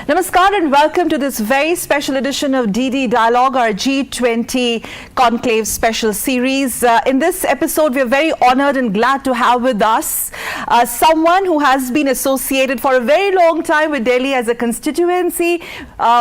Namaskar and welcome to this very special edition of DD Dialogue, our G20 Conclave special series. In this episode, we are very honored and glad to have with us someone who has been associated for a very long time with Delhi as a constituency.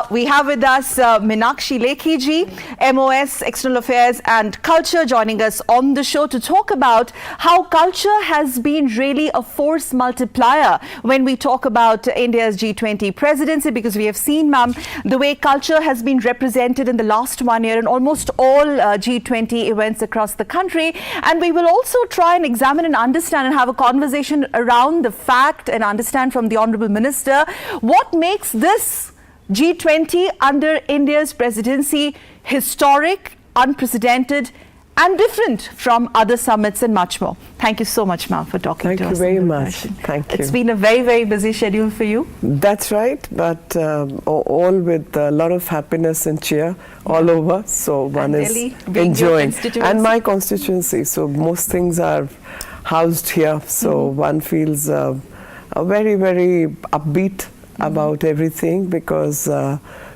We have with us Meenakshi Lekhi ji, MOS, External Affairs and Culture, joining us on the show to talk about how culture has been really a force multiplier when we talk about India's G20 presidency, because we have seen, ma'am, the way culture has been represented in the last 1 year in almost all G20 events across the country. And we will also try and examine and understand and have a conversation around the fact and understand from the Honorable Minister what makes this G20 under India's presidency historic, unprecedented and different from other summits and much more. Thank you so much, ma'am, for talking to us. Thank you very much. Thank you. It's been a very, very busy schedule for you. That's right, but all with a lot of happiness and cheer all over. So one is enjoying. And my constituency, so most things are housed here. So one feels very, very upbeat about everything, because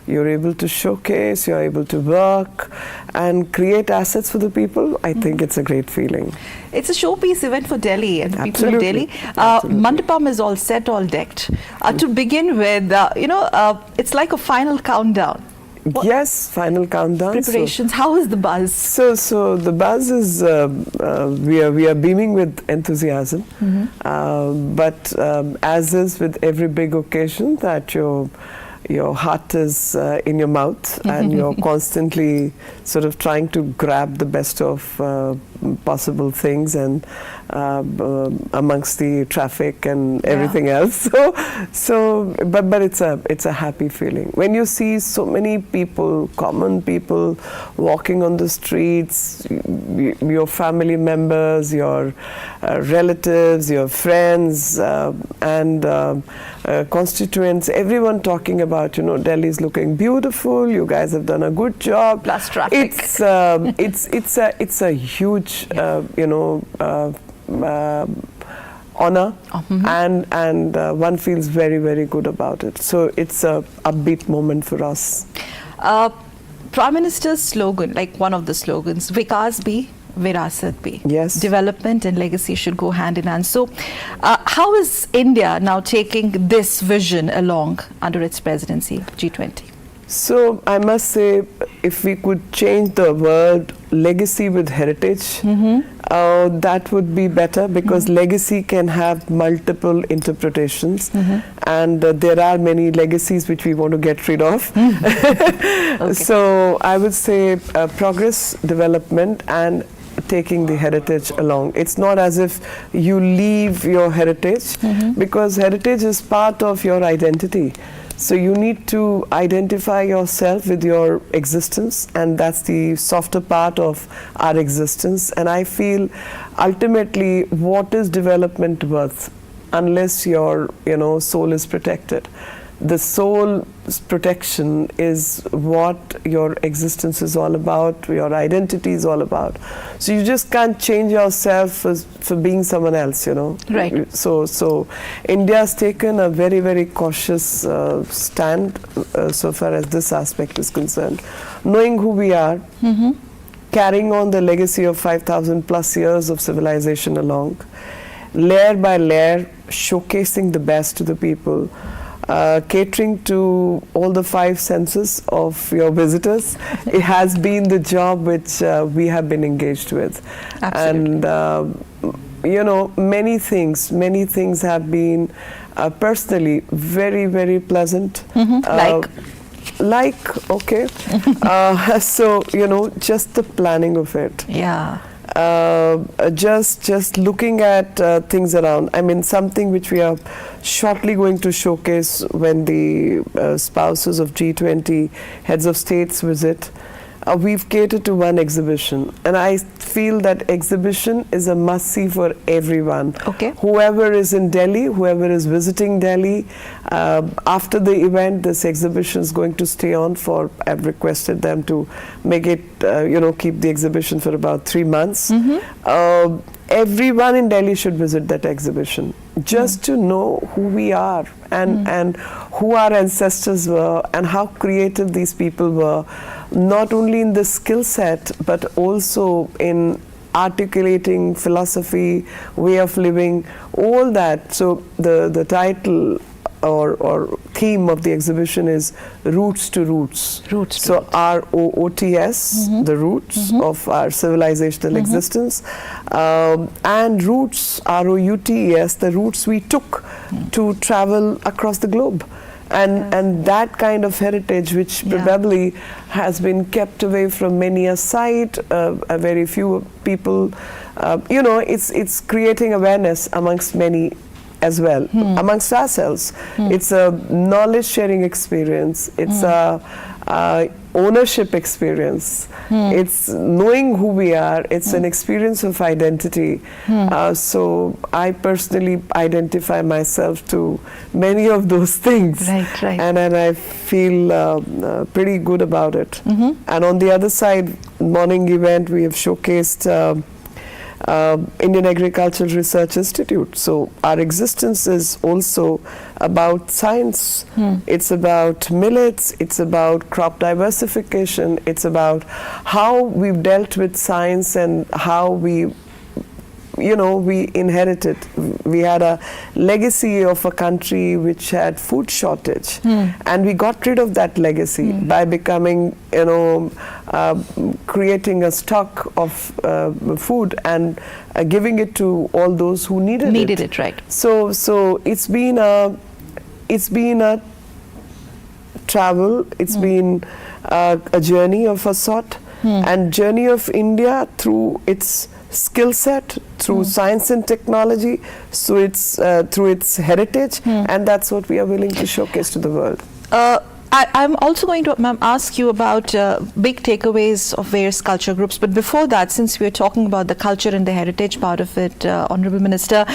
you're able to showcase, you're able to work and create assets for the people. I think it's a great feeling. It's a showpiece event for Delhi and the people of Delhi. Mandapam is all set, all decked. To begin with, it's like a final countdown. Yes, final countdown. Preparations. How is the buzz? So the buzz is we are beaming with enthusiasm, but as is with every big occasion, that your heart is in your mouth and you're constantly sort of trying to grab the best of possible things and amongst the traffic and everything else. But it's a happy feeling when you see so many people, common people, walking on the streets, your family members, your relatives, your friends, and constituents, everyone talking about, Delhi's looking beautiful, you guys have done a good job. Plus traffic. It's a huge, honor, and one feels very, very good about it. So it's a upbeat moment for us. Prime Minister's slogan, like one of the slogans, Vikas bhi, Virasat bhi. Yes. Development and legacy should go hand in hand. So how is India now taking this vision along under its presidency, G20? So I must say, if we could change the word legacy with heritage, that would be better, because legacy can have multiple interpretations, and there are many legacies which we want to get rid of. So I would say progress, development and taking the heritage along. It's not as if you leave your heritage, because heritage is part of your identity. So you need to identify yourself with your existence, and that's the softer part of our existence. And I feel ultimately, what is development worth unless your soul is protected? The soul's protection is what your existence is all about, your identity is all about. So you just can't change yourself for being someone else, Right. So India's taken a very, very cautious stand so far as this aspect is concerned. Knowing who we are, carrying on the legacy of 5,000 plus years of civilization along, layer by layer, showcasing the best to the people, catering to all the 5 senses of your visitors. It has been the job which we have been engaged with. Absolutely. And many things have been personally very, very pleasant. So just the planning of it. Yeah. Just looking at things around. I mean, something which we are shortly going to showcase when the spouses of G20 heads of states visit. We've catered to one exhibition, and I feel that exhibition is a must-see for everyone. Okay. Whoever is in Delhi, whoever is visiting Delhi, after the event, this exhibition is going to stay on for, I've requested them to make it, keep the exhibition for about 3 months. everyone in Delhi should visit that exhibition just to know who we are and who our ancestors were and how creative these people were, not only in the skill set but also in articulating philosophy, way of living, all that. So the title or theme of the exhibition is Roots to Roots. Roots to so Roots. R-O-O-T-S, the roots of our civilizational existence, and roots, R-O-U-T-E-S, the roots we took to travel across the globe. And that kind of heritage, which probably has been kept away from many a site, a very few people, it's creating awareness amongst many as well, amongst ourselves. It's a knowledge sharing experience. It's a ownership experience. It's knowing who we are. It's an experience of identity. So I personally identify myself to many of those things. Right. And I feel pretty good about it. And on the other side, morning event, we have showcased Indian Agricultural Research Institute. So our existence is also about science. It's about millets, it's about crop diversification, it's about how we've dealt with science and how we inherited. We had a legacy of a country which had food shortage, and we got rid of that legacy by becoming, creating a stock of food and giving it to all those who needed it. Right. So it's been a travel. It's been a journey of a sort, and journey of India through its skill set, through science and technology, so it's through its heritage, and that's what we are willing to showcase to the world. I'm also going to, ma'am, ask you about big takeaways of various culture groups. But before that, since we're talking about the culture and the heritage part of it, Honorable Minister,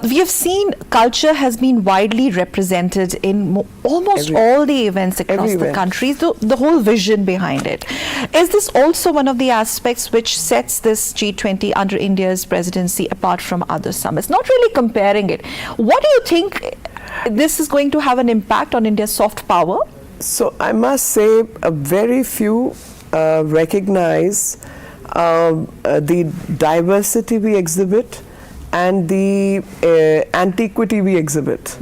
we have seen culture has been widely represented in almost all the events across the country, the whole vision behind it. Is this also one of the aspects which sets this G20 under India's presidency apart from other summits? Not really comparing it. What do you think this is going to have an impact on India's soft power? So I must say, very few recognize the diversity we exhibit and the antiquity we exhibit.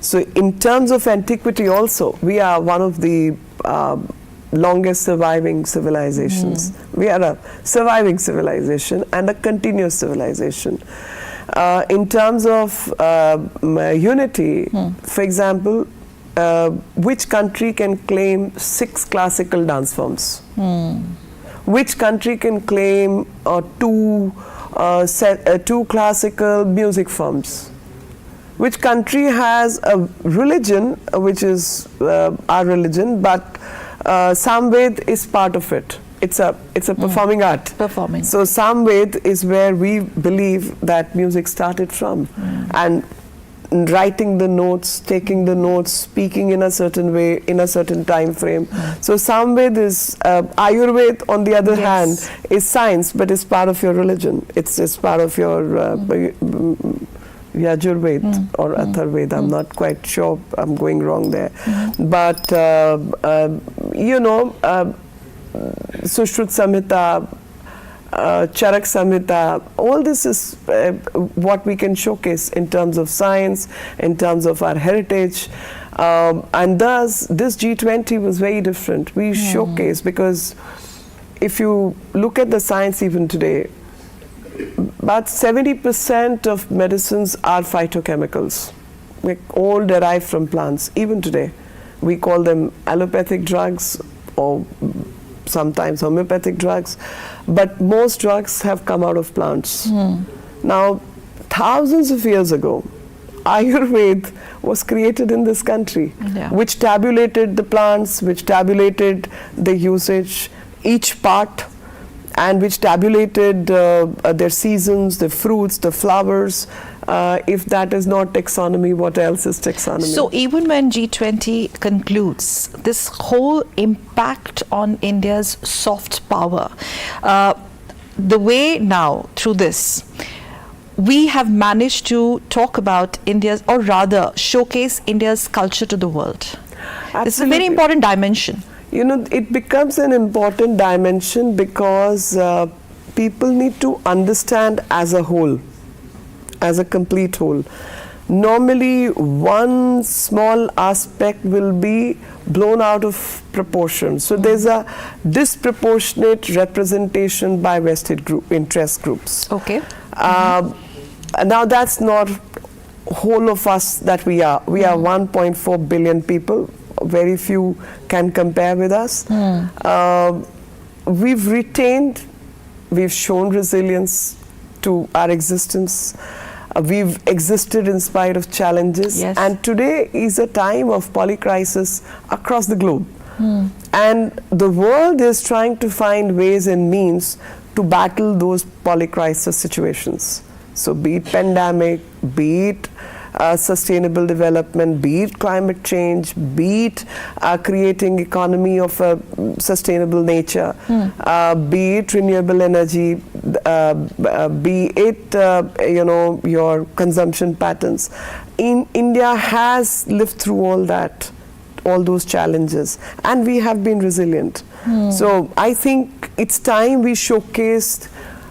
So in terms of antiquity also, we are one of the longest surviving civilizations. We are a surviving civilization and a continuous civilization. In terms of unity, for example, which country can claim 6 classical dance forms? Which country can claim 2 classical music forms? Which country has a religion, which is our religion, but Samved is part of it? It's a performing art. Performing. So Samved is where we believe that music started from, and writing the notes, taking the notes, speaking in a certain way, in a certain time frame. So Samved is Ayurveda, on the other hand, is science, but it's part of your religion. It's part of your Yajurveda or Atharveda. I'm not quite sure. I'm going wrong there. But Sushruta Samhita, Charak Samhita, all this is what we can showcase in terms of science, in terms of our heritage. And thus, this G20 was very different. We showcase, because if you look at the science even today, about 70% of medicines are phytochemicals, like all derived from plants, even today. We call them allopathic drugs or sometimes homeopathic drugs, but most drugs have come out of plants. Now, thousands of years ago, Ayurveda was created in this country, which tabulated the plants, which tabulated the usage, each part, and which tabulated their seasons, the fruits, the flowers. If that is not taxonomy, what else is taxonomy? So even when G20 concludes, this whole impact on India's soft power, the way now through this, we have managed to talk about India's, or rather showcase India's culture to the world. Absolutely. This is a very important dimension. You know, it becomes an important dimension because people need to understand as a whole, as a complete whole. Normally, one small aspect will be blown out of proportion. So there's a disproportionate representation by vested interest groups. Okay. Now that's not whole of us that we are. We are 1.4 billion people. Very few can compare with us. We've retained, we've shown resilience to our existence. We've existed in spite of challenges. Yes. And today is a time of polycrisis across the globe. And the world is trying to find ways and means to battle those polycrisis situations. So be it pandemic, be it sustainable development, be it climate change, be it creating economy of a sustainable nature, be it renewable energy, be it your consumption patterns. India has lived through all that, all those challenges, and we have been resilient. So I think it's time we showcased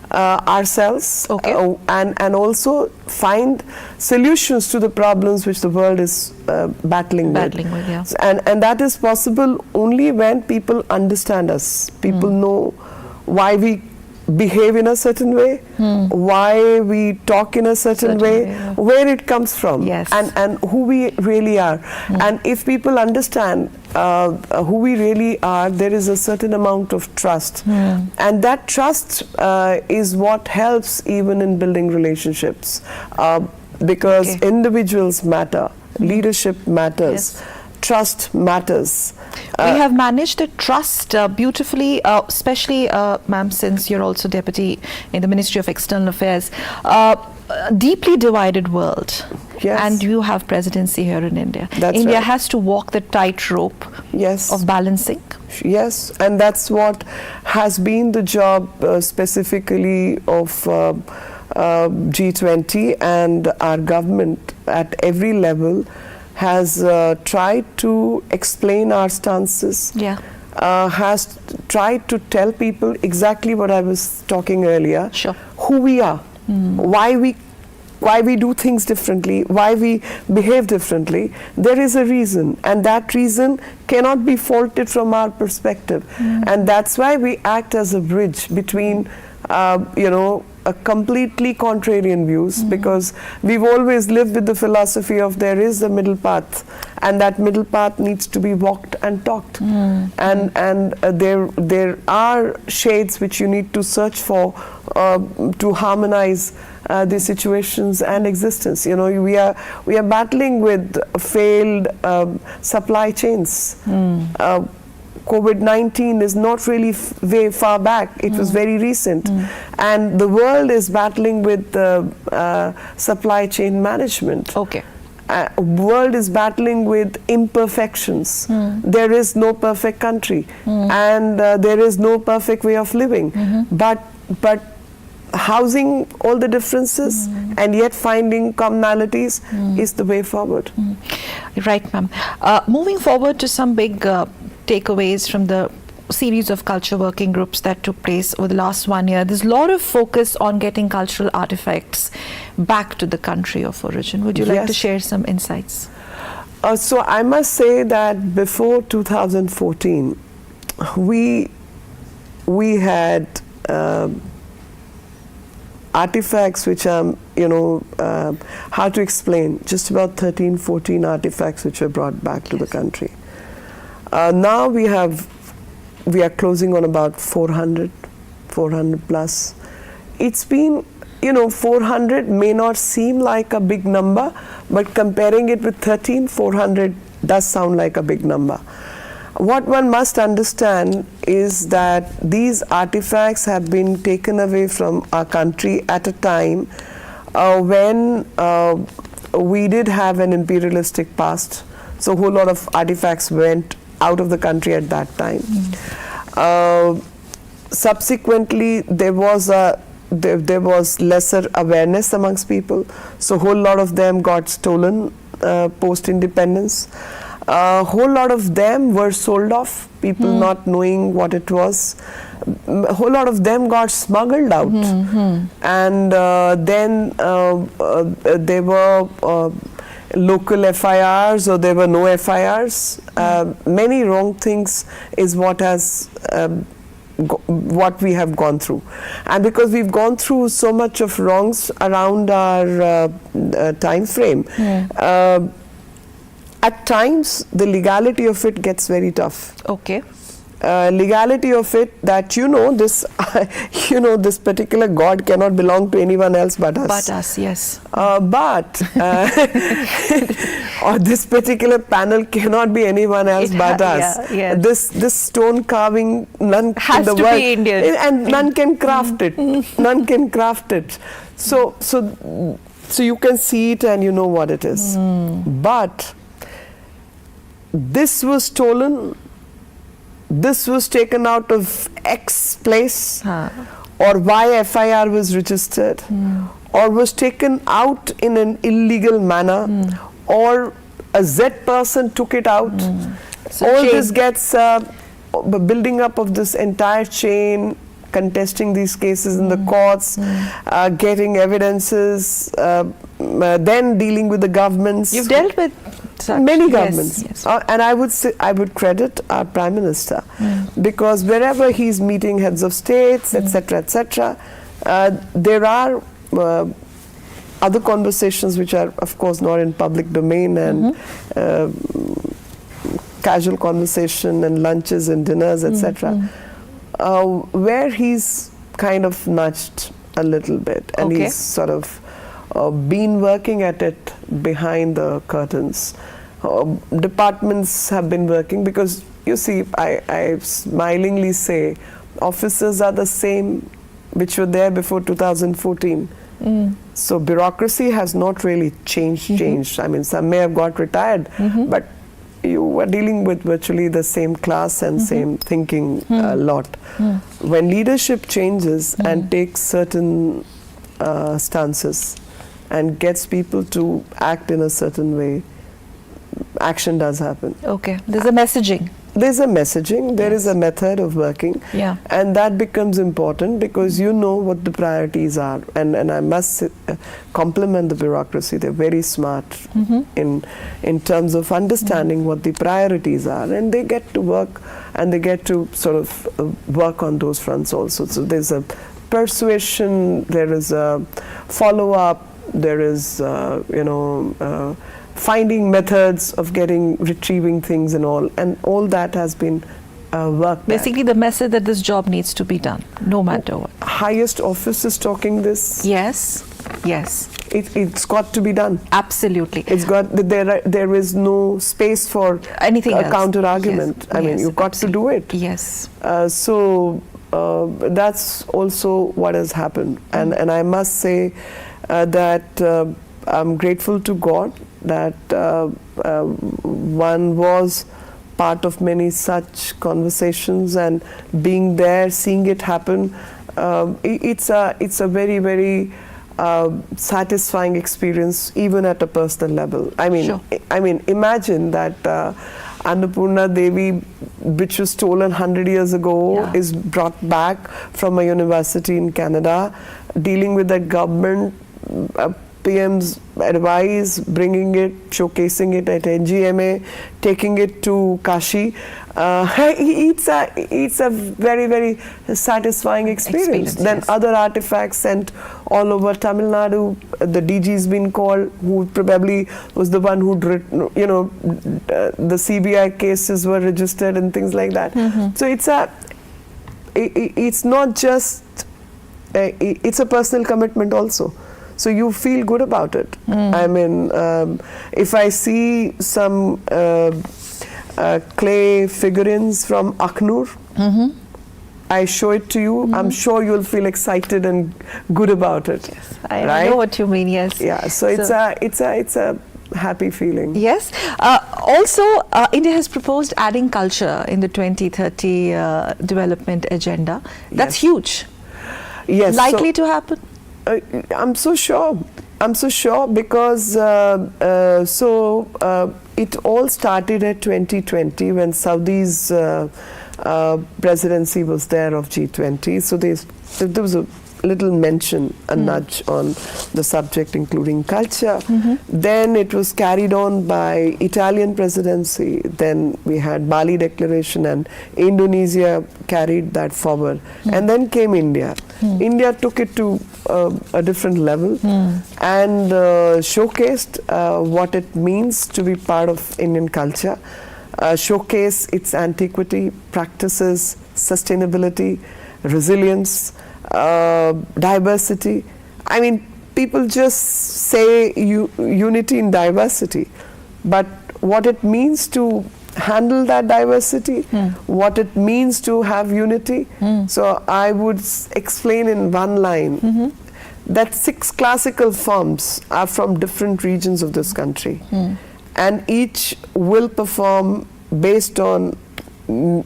ourselves, and also find solutions to the problems which the world is battling with. Yeah. And that is possible only when people understand us. People know why we behave in a certain way, why we talk in a certain way, where it comes from, and who we really are. And if people understand who we really are, there is a certain amount of trust. And that trust is what helps even in building relationships, because individuals matter, leadership matters, trust matters. We have managed the trust beautifully, especially, ma'am, since you're also deputy in the Ministry of External Affairs. Deeply divided world, and you have presidency here in India. India has to walk the tightrope of balancing. Yes, and that's what has been the job specifically of G20, and our government at every level has tried to explain our stances, has tried to tell people exactly what I was talking earlier, who we are, why we do things differently, why we behave differently. There is a reason, and that reason cannot be faulted from our perspective. And that's why we act as a bridge between a completely contrarian views, because we've always lived with the philosophy of there is a middle path, and that middle path needs to be walked and talked. And there are shades which you need to search for to harmonize the situations and existence. You know, we are battling with failed supply chains. COVID-19 is not really way far back. It was very recent. And the world is battling with supply chain management. World is battling with imperfections. There is no perfect country, and there is no perfect way of living. But housing all the differences and yet finding commonalities is the way forward. Right, ma'am. Moving forward to some big takeaways from the series of culture working groups that took place over the last 1 year. There's a lot of focus on getting cultural artifacts back to the country of origin. Would you like to share some insights? So I must say that before 2014, we had artifacts which are, hard to explain, just about 13, 14 artifacts which were brought back to the country. Now we are closing on about 400 plus. It's been, 400 may not seem like a big number, but comparing it with 13, 400 does sound like a big number. What one must understand is that these artifacts have been taken away from our country at a time when we did have an imperialistic past. So a whole lot of artifacts went out of the country at that time. subsequently there was lesser awareness amongst people, so a whole lot of them got stolen post-independence. A whole lot of them were sold off, people not knowing what it was. A whole lot of them got smuggled out. And then there were local FIRs, or there were no FIRs. Many wrong things is what has what we have gone through. And because we've gone through so much of wrongs around our time frame, at times the legality of it gets very tough. Okay. Legality of it, that this this particular God cannot belong to anyone else but us. But us, yes. Or this particular panel cannot be anyone else but us. Yeah. This stone carving, none has in the to world, be Indian, and none can craft it. None can craft it. So you can see it and you know what it is. But this was stolen. This was taken out of X place, or Y FIR was registered, or was taken out in an illegal manner, or a Z person took it out. So all this gets building up of this entire chain, contesting these cases in the courts, getting evidences, then dealing with the governments. You've dealt with such. Many governments. Yes. And I would credit our Prime Minister, because wherever he's meeting heads of states, etc., there are other conversations which are, of course, not in public domain, and casual conversation and lunches and dinners, etc., where he's kind of nudged a little bit, and he's sort of been working at it behind the curtains. Departments have been working, because you see, I smilingly say officers are the same which were there before 2014. So bureaucracy has not really changed. I mean, some may have got retired, but you are dealing with virtually the same class and same thinking lot. When leadership changes and takes certain stances and gets people to act in a certain way, action does happen. Okay, there's a messaging. There's a messaging, there is a method of working, and that becomes important, because you know what the priorities are. And I must compliment the bureaucracy. They're very smart in terms of understanding what the priorities are, and they get to work, and they get to sort of work on those fronts also. So there's a persuasion, there is a follow-up, there is finding methods of retrieving things and all that has been worked. Basically, the message that this job needs to be done, no matter what. Highest office is talking this. Yes. It's got to be done. Absolutely. It's got. There is no space for anything else. Counter argument. I mean, you've got to do it. Yes. So that's also what has happened, and I must say that I'm grateful to God that one was part of many such conversations, and being there, seeing it happen, it's a very, very satisfying experience, even at a personal level. I mean, imagine that Annapurna Devi, which was stolen 100 years ago, is brought back from a university in Canada, dealing with the government, PM's advice, bringing it, showcasing it at NGMA, taking it to Kashi. It's a very, very satisfying experience. Then other artifacts sent all over Tamil Nadu. The DG's been called, who probably was the one who'd written, the CBI cases were registered and things like that. So it's not just, it's a personal commitment also. So you feel good about it. I mean, if I see some clay figurines from Akhnur, I show it to you, I'm sure you'll feel excited and good about it. Yes, I know what you mean, yes. Yeah, so it's a happy feeling. Yes. Also, India has proposed adding culture in the 2030 development agenda. That's huge. Yes. Likely to happen? I'm so sure. I'm so sure because it all started at 2020 when Saudi's presidency was there of G20. So there was a little mention, a nudge on the subject, including culture. Then it was carried on by Italian presidency. Then we had Bali Declaration, and Indonesia carried that forward. And then came India. India took it to a different level and showcased what it means to be part of Indian culture, showcase its antiquity, practices, sustainability, resilience, diversity. I mean, people just say unity in diversity, but what it means to handle that diversity, what it means to have unity. So I would explain in one line that 6 classical forms are from different regions of this country, and each will perform based on, the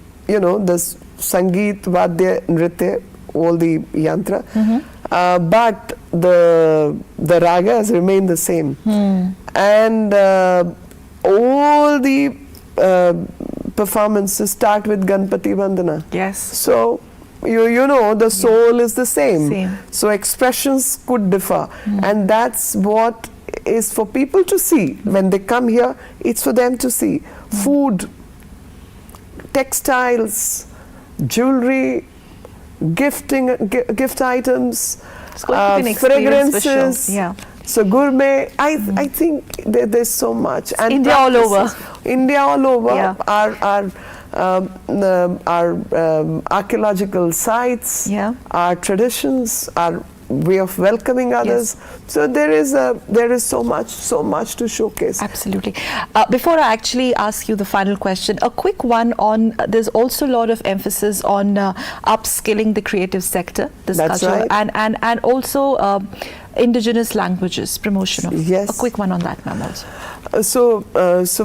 Sangeet, Vadya, Nritya, all the yantra, but the ragas remain the same, and all the performances start with Ganpati Vandana. Yes. So you know the soul is the same. So expressions could differ, and that's what is for people to see when they come here. It's for them to see food, textiles, jewelry, gift items, fragrances, so gourmet. I think there's so much, and India all over. India all over. Our archaeological sites, our traditions, our way of welcoming others. So there is so much to showcase. Absolutely. Before I actually ask you the final question, a quick one on there's also a lot of emphasis on upskilling the creative sector, this That's culture, right. and also indigenous languages, promotion of. Yes. A quick one on that, ma'am, also. So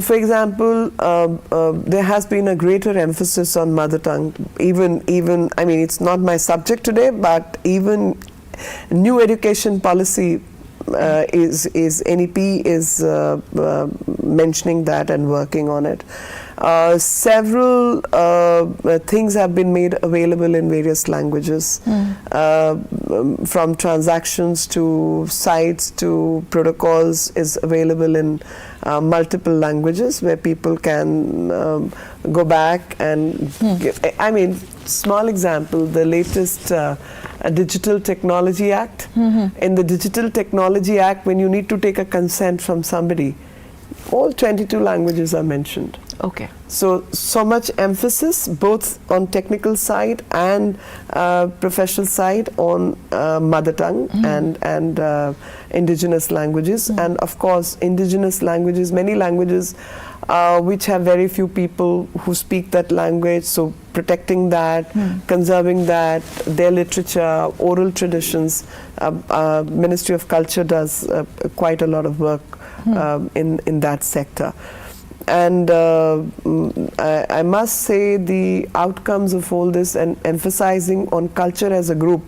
for example, there has been a greater emphasis on mother tongue. Even I mean, it's not my subject today, but even new education policy is NEP is mentioning that and working on it. Several things have been made available in various languages, from transactions to sites to protocols is available in multiple languages where people can go back and give. I mean, small example, the latest Digital Technology Act. In the Digital Technology Act, when you need to take a consent from somebody, all 22 languages are mentioned. Okay. So much emphasis both on technical side and professional side on mother tongue and indigenous languages, and of course indigenous languages, many languages which have very few people who speak that language, so protecting that, conserving that, their literature, oral traditions. Ministry of Culture does quite a lot of work in that sector. And I must say the outcomes of all this and emphasizing on culture as a group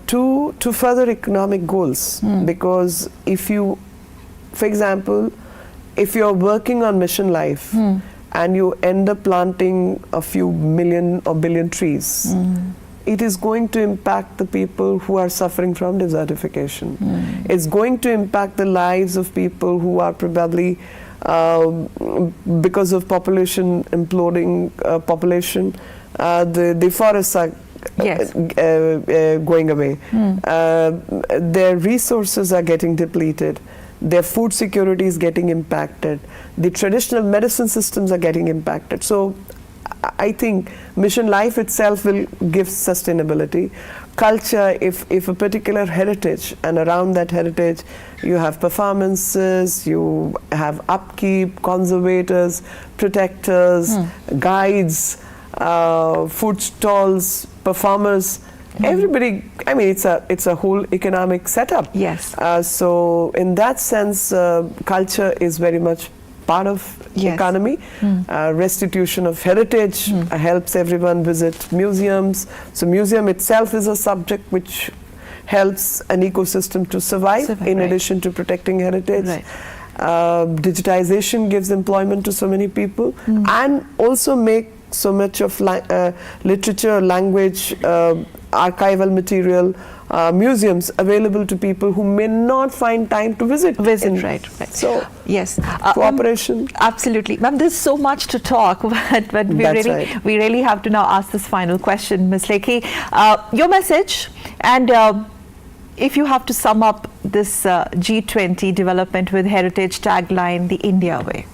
to further economic goals, because if you, for example, if you're working on Mission Life and you end up planting a few million or billion trees, it is going to impact the people who are suffering from desertification. It's going to impact the lives of people who are probably because of population imploding, the forests are going away. Their resources are getting depleted. Their food security is getting impacted. The traditional medicine systems are getting impacted. So I think Mission Life itself will give sustainability. Culture, if a particular heritage, and around that heritage you have performances, you have upkeep, conservators, protectors, guides, food stalls, performers, Everybody, I mean, it's a whole economic setup. Yes. So in that sense, culture is very much part of economy. Restitution of heritage helps everyone visit museums. So museum itself is a subject which helps an ecosystem to survive in addition to protecting heritage. Digitization gives employment to so many people and also make so much of literature, language, archival material, museums available to people who may not find time to visit. Right. So, yes. Cooperation. Absolutely. Ma'am, there's so much to talk, but we really have to now ask this final question, Ms. Lekhi. Your message, and if you have to sum up this G20 development with heritage tagline, the India way.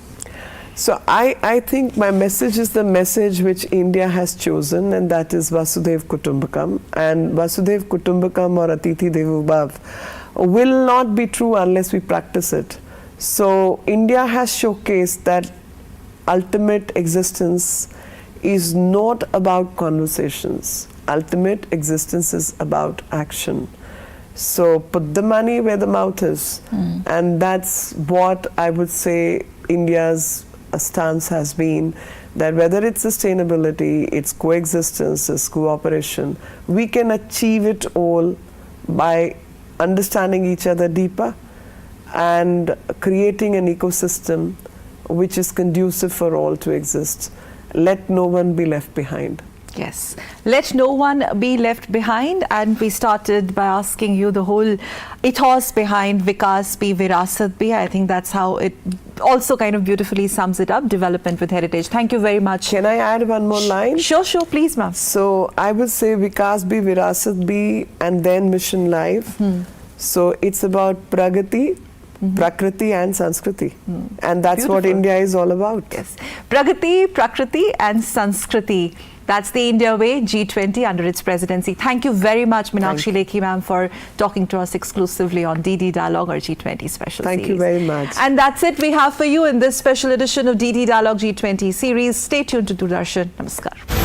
So I think my message is the message which India has chosen, and that is Vasudhaiv Kutumbakam. And Vasudhaiv Kutumbakam or Atithi Devo Bhav will not be true unless we practice it. So India has showcased that ultimate existence is not about conversations. Ultimate existence is about action. So put the money where the mouth is. And that's what I would say India's stance has been, that whether it's sustainability, it's coexistence, it's cooperation, we can achieve it all by understanding each other deeper and creating an ecosystem which is conducive for all to exist. Let no one be left behind. Yes, let no one be left behind. And we started by asking you the whole ethos behind Vikas Bhi, Virasat Bhi. I think that's how it also kind of beautifully sums it up, development with heritage. Thank you very much. Can I add one more line? Sure, please, ma'am. So I would say Vikas Bhi, Virasat Bhi, and then Mission Life. So it's about Pragati, Prakriti and Sanskriti. And that's what India is all about. Yes. Pragati, Prakriti and Sanskriti. That's the India way, G20 under its presidency. Thank you very much, Meenakshi Lekhi ma'am, for talking to us exclusively on DD Dialogue or G20 special series. Thank you very much. And that's it we have for you in this special edition of DD Dialogue G20 series. Stay tuned to Doordarshan. Namaskar.